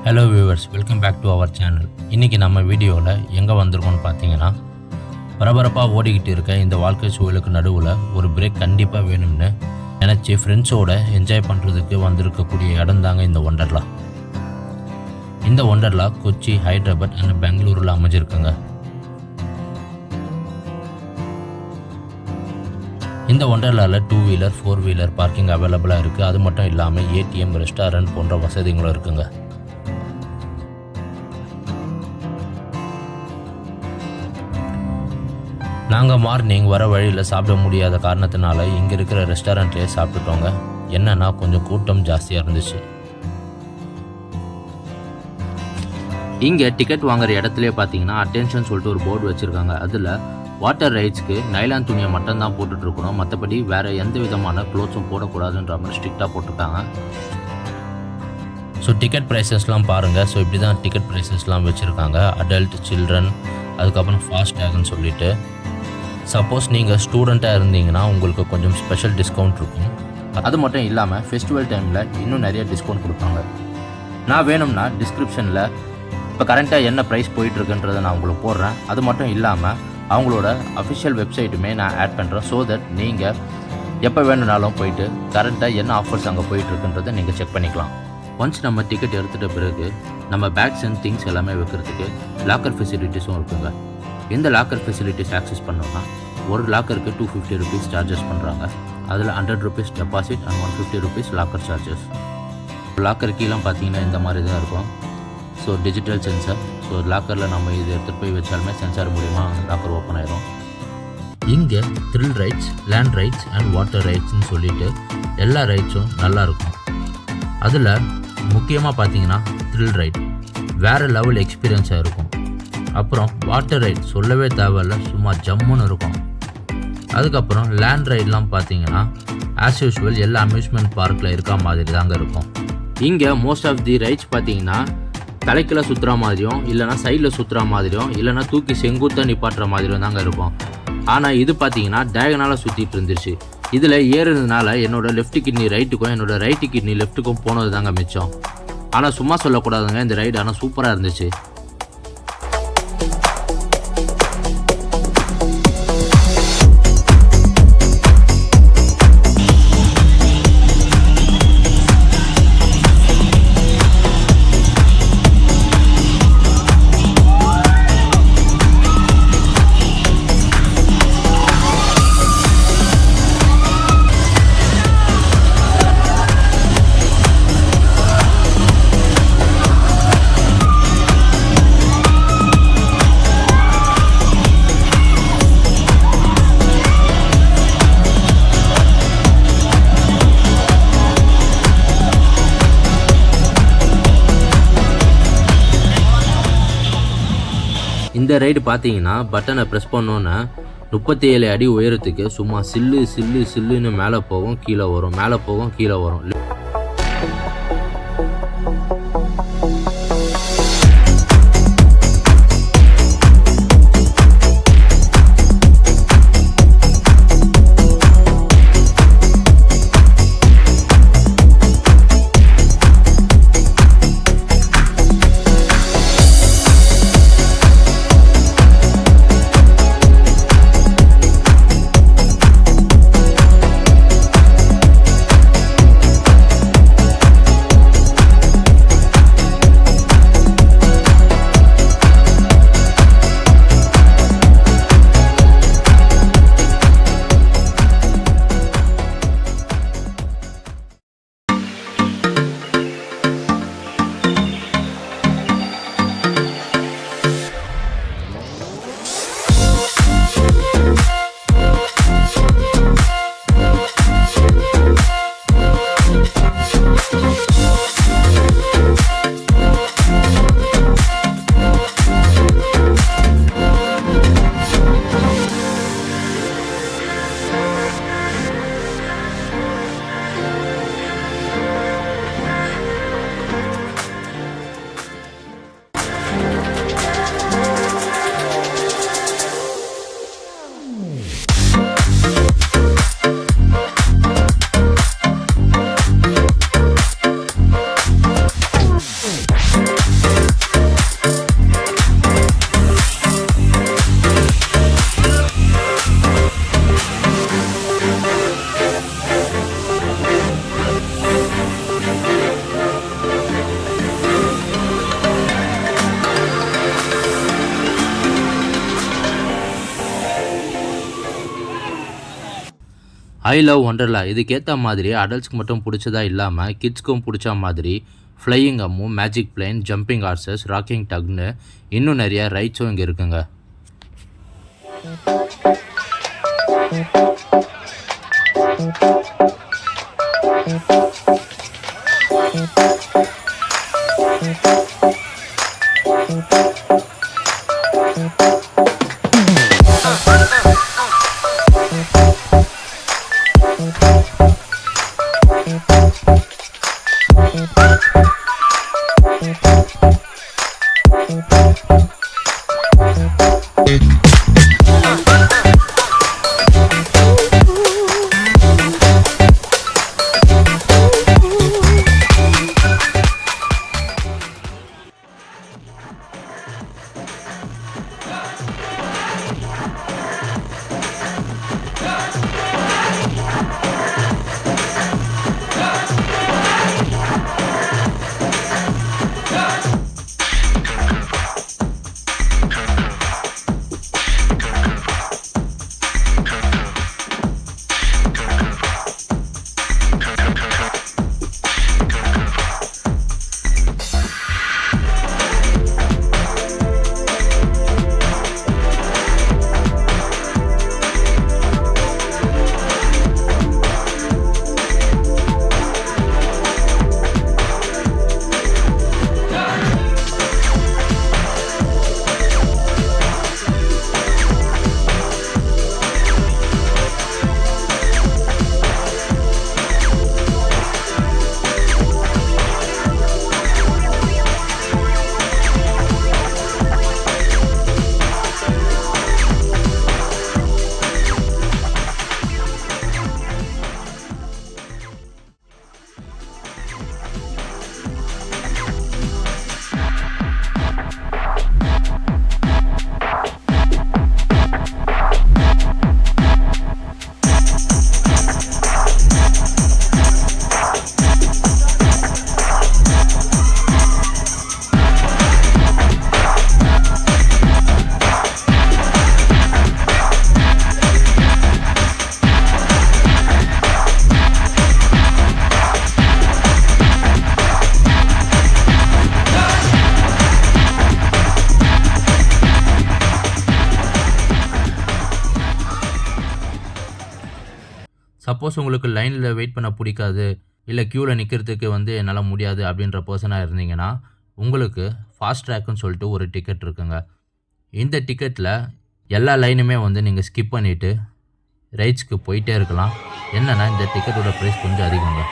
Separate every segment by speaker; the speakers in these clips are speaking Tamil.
Speaker 1: Hello viewers, welcome back to our channel. இன்றைக்கி நம்ம வீடியோவில் எங்கே வந்திருக்கோம்னு பார்த்தீங்கன்னா, பரபரப்பாக ஓடிக்கிட்டு இருக்க இந்த வாழ்க்கை சூழலுக்கு நடுவில் ஒரு பிரேக் கண்டிப்பாக வேணும்னு நினச்சி ஃப்ரெண்ட்ஸோடு என்ஜாய் பண்ணுறதுக்கு வந்திருக்கக்கூடிய இடம் தாங்க இந்த ஒண்டர்லா. இந்த ஒண்டர்லா கொச்சி, ஹைதராபாத் அண்ட் பெங்களூரில் அமைஞ்சிருக்குங்க. இந்த ஒண்டர்லாவில் 2 வீலர் 4 வீலர் பார்க்கிங் அவைலபிளாக இருக்குது. அது மட்டும் இல்லாமல் ஏடிஎம், ரெஸ்டாரண்ட் போன்ற வசதிகளும் இருக்குங்க. நாங்கள் மார்னிங் வர வழியில் சாப்பிட முடியாத காரணத்தினால இங்கே இருக்கிற ரெஸ்டாரண்ட்லேயே சாப்பிட்டுட்டோங்க. என்னன்னா கொஞ்சம் கூட்டம் ஜாஸ்தியாக இருந்துச்சு. இங்கே டிக்கெட் வாங்குற இடத்துலேயே பார்த்தீங்கன்னா அட்டென்ஷன் சொல்லிட்டு ஒரு போர்டு வச்சுருக்காங்க. அதில் வாட்டர் ரைட்ஸ்க்கு நைலான் துணியை மட்டும்தான் போட்டுட்ருக்கணும், மற்றபடி வேறு எந்த விதமான க்ளோத்ஸும் போடக்கூடாதுன்ற மாதிரி ஸ்ட்ரிக்டாக போட்டிருக்காங்க. ஸோ டிக்கெட் ப்ரைஸஸ்லாம் பாருங்கள். ஸோ இப்படி தான் டிக்கெட் ப்ரைஸஸ்லாம் வச்சுருக்காங்க. அடல்ட், சில்ட்ரன், அதுக்கப்புறம் ஃபாஸ்ட் டேக்னு சொல்லிட்டு. சப்போஸ் நீங்கள் ஸ்டூடெண்ட்டாக இருந்தீங்கன்னா உங்களுக்கு கொஞ்சம் ஸ்பெஷல் டிஸ்கவுண்ட் இருக்கும். அது மட்டும் இல்லாமல் ஃபெஸ்டிவல் டைமில் இன்னும் நிறைய டிஸ்கவுண்ட் கொடுப்பாங்க. நான் வேணும்னா டிஸ்கிரிப்ஷனில் இப்போ கரண்ட்டாக என்ன ப்ரைஸ் போயிட்டுருக்குன்றதை நான் உங்களுக்கு போடுறேன். அது மட்டும் இல்லாமல் அவங்களோட அஃபிஷியல் வெப்சைட்டுமே நான் ஆட் பண்ணுறேன். ஸோ தட் நீங்கள் எப்போ வேணும்னாலும் போயிட்டு கரண்ட்டாக என்ன ஆஃபர்ஸ் அங்கே போயிட்டுருக்குன்றதை நீங்கள் செக் பண்ணிக்கலாம். ஒன்ஸ் நம்ம டிக்கெட் எடுத்துகிட்ட பிறகு நம்ம பேக்ஸ் அண்ட் திங்ஸ் எல்லாமே வைக்கிறதுக்கு லாக்கர் ஃபெசிலிட்டிஸும் இருக்குங்க. இந்த லாக்கர் ஃபெசிலிட்டிஸ் ஆக்சஸ் பண்ணோன்னா ஒரு லாக்கருக்கு 250 ருபீஸ் சார்ஜஸ் பண்ணுறாங்க. அதில் 100 rupees deposit and 150 rupees locker charges. Locker கீழே பார்த்தீங்கன்னா இந்த மாதிரி தான் இருக்கும். So digital sensor. ஸோ லாக்கரில் நம்ம இது எடுத்துகிட்டு போய் வச்சாலுமே சென்சார் மூலிமா லாக்கர் ஓப்பன் ஆயிரும். இங்கே thrill rides, land rides and water ரைட்ஸ்ன்னு சொல்லிட்டு எல்லா ரைட்ஸும் நல்லாயிருக்கும். அதில் முக்கியமாக பார்த்தீங்கன்னா த்ரில் ரைட் வேறு லெவல் எக்ஸ்பீரியன்ஸாக இருக்கும். அப்புறம் வாட்டர் ரைட் சொல்லவே தேவையில்ல, சும்மா ஜம்முன்னு இருக்கும். அதுக்கப்புறம் லேண்ட் ரைட்லாம் பார்த்தீங்கன்னா ஆஸ் யூஷுவல் எல்லா அம்யூஸ்மெண்ட் பார்க்கில் இருக்க மாதிரி தாங்க இருக்கும். இங்கே மோஸ்ட் ஆஃப் தி ரைட்ஸ் பார்த்தீங்கன்னா தலைக்கில் சுற்றுற மாதிரியும், இல்லைனா சைடில் சுற்றுற மாதிரியும், இல்லைனா தூக்கி செங்குத்தாக நிப்பாட்டுற மாதிரியும் தாங்க இருக்கும். ஆனால் இது பார்த்தீங்கன்னா டயகனாலாக சுற்றிட்டு இருந்துச்சு. இதில் ஏறுறதுனால என்னோடய லெஃப்ட் கிட்னி ரைட்டுக்கும் என்னோடய ரைட்டு கிட்னி லெஃப்ட்டுக்கும் போனது தாங்க மிச்சம். ஆனால் சும்மா சொல்லக்கூடாதுங்க, இந்த ரைடு ஆனால் சூப்பராக இருந்துச்சு. இந்த ரைடு பார்த்தீங்கன்னா பட்டனை ப்ரெஸ் பண்ணோன்னே 37 அடி உயரத்துக்கு சும்மா சில்லுன்னு மேலே போகும், கீழே வரும், மேலே போகும், கீழே வரும். ஐ லவ் ஒண்டர்லா இதுக்கேற்ற மாதிரி அடல்ட்ஸ்க்கு மட்டும் பிடிச்சதா இல்லாமல் கிட்ஸ்க்கும் பிடிச்ச மாதிரி ஃப்ளையிங் அம்மு, magic plane, jumping horses, rocking டக்னு இன்னும் நிறைய ரைட்ஸும் இங்கே இருக்குங்க. சப்போஸ் உங்களுக்கு லைனில் வெயிட் பண்ண பிடிக்காது, இல்லை க்யூவில் நிற்கிறதுக்கு என்னால் முடியாது அப்படின்ற பர்சனாக இருந்தீங்கன்னா, உங்களுக்கு ஃபாஸ்ட் ட்ராக்குன்னு சொல்லிட்டு ஒரு டிக்கெட் இருக்குங்க. இந்த டிக்கெட்டில் எல்லா லைனுமே நீங்கள் ஸ்கிப் பண்ணிவிட்டு ரைட்ஸ்க்கு போயிட்டே இருக்கலாம். என்னென்னா இந்த டிக்கெட்டோட ப்ரைஸ் கொஞ்சம் அதிகங்க.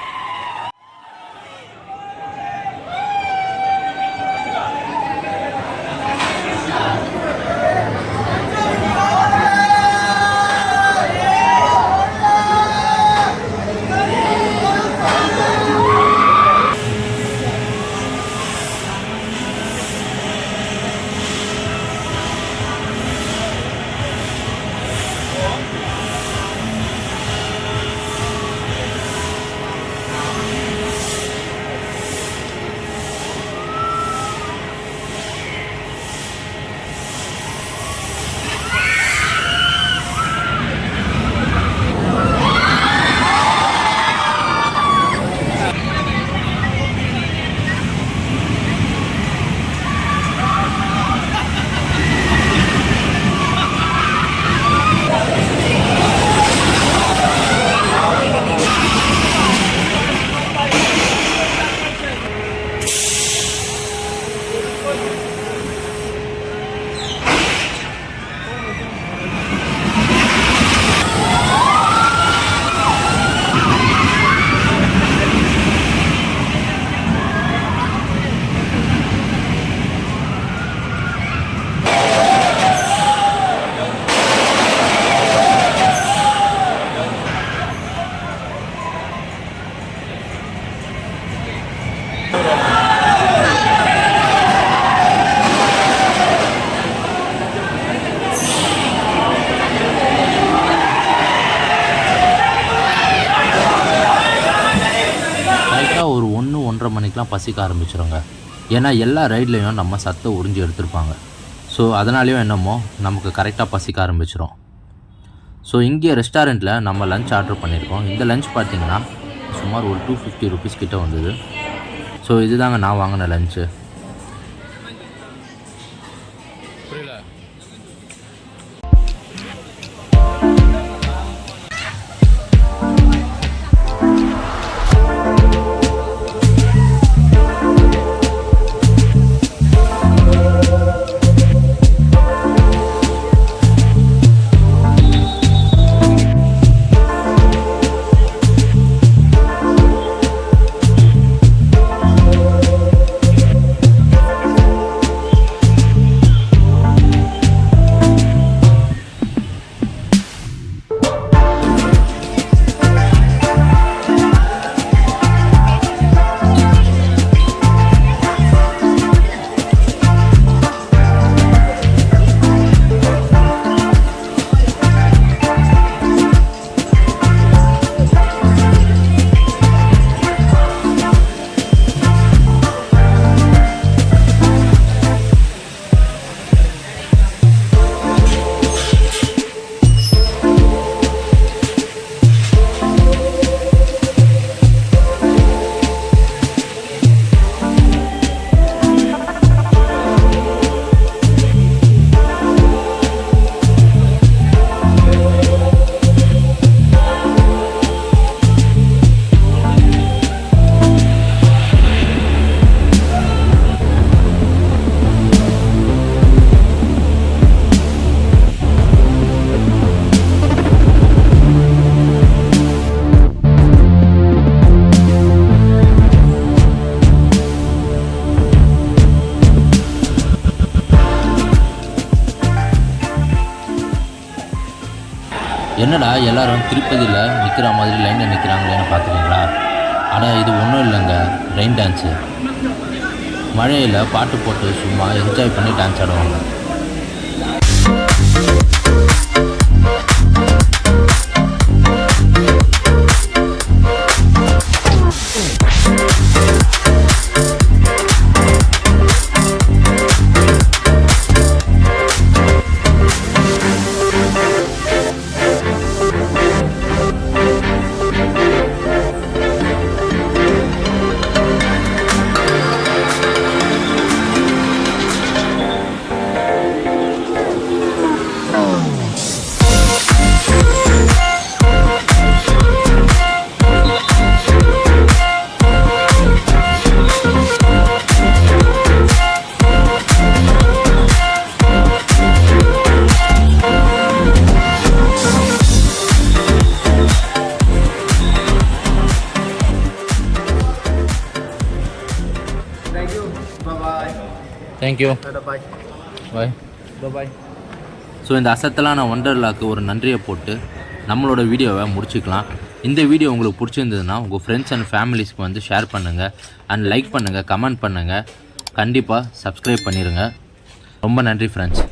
Speaker 1: ஒரு 1-1:30 மணிக்கெலாம் பசிக்க ஆரம்பிச்சிடுங்க. ஏன்னா எல்லா ரைட்லேயும் நம்ம சத்தை உறிஞ்சி எடுத்திருப்பாங்க. ஸோ அதனாலேயும் என்னமோ நமக்கு கரெக்டாக பசிக்க ஆரம்பிச்சிடும். ஸோ இங்கே ரெஸ்டாரண்ட்டில் நம்ம லஞ்ச் ஆர்டர் பண்ணியிருக்கோம். இந்த லஞ்ச் பார்த்திங்கன்னா சுமார் ஒரு 250 ருபீஸ் கிட்ட வந்தது. ஸோ இதுதாங்க நான் வாங்கின லஞ்சு. என்னடா எல்லாரும் திருப்பதியில் நிற்கிற மாதிரி லைனில் நிற்கிறாங்களேன்னு பார்க்குறீங்களா? ஆனால் இது ஒன்றும் இல்லைங்க, ரெயின் டான்ஸு. மழையில் பாட்டு போட்டு சும்மா என்ஜாய் பண்ணி டான்ஸ் ஆடுவாங்க. தேங்க்யூ. பாய். பாய். ஸோ இந்த அசத்தலான ஒண்டர்லாக்கு ஒரு நன்றியை போட்டு நம்மளோட வீடியோவை முடிச்சுக்கலாம். இந்த வீடியோ உங்களுக்கு பிடிச்சிருந்ததுன்னா உங்கள் ஃப்ரெண்ட்ஸ் அண்ட் ஃபேமிலிஸ்க்கு வந்து ஷேர் பண்ணுங்கள் அண்ட் லைக் பண்ணுங்கள், கமெண்ட் பண்ணுங்கள், கண்டிப்பாக சப்ஸ்கிரைப் பண்ணிடுங்க. ரொம்ப நன்றி ஃப்ரெண்ட்ஸ்.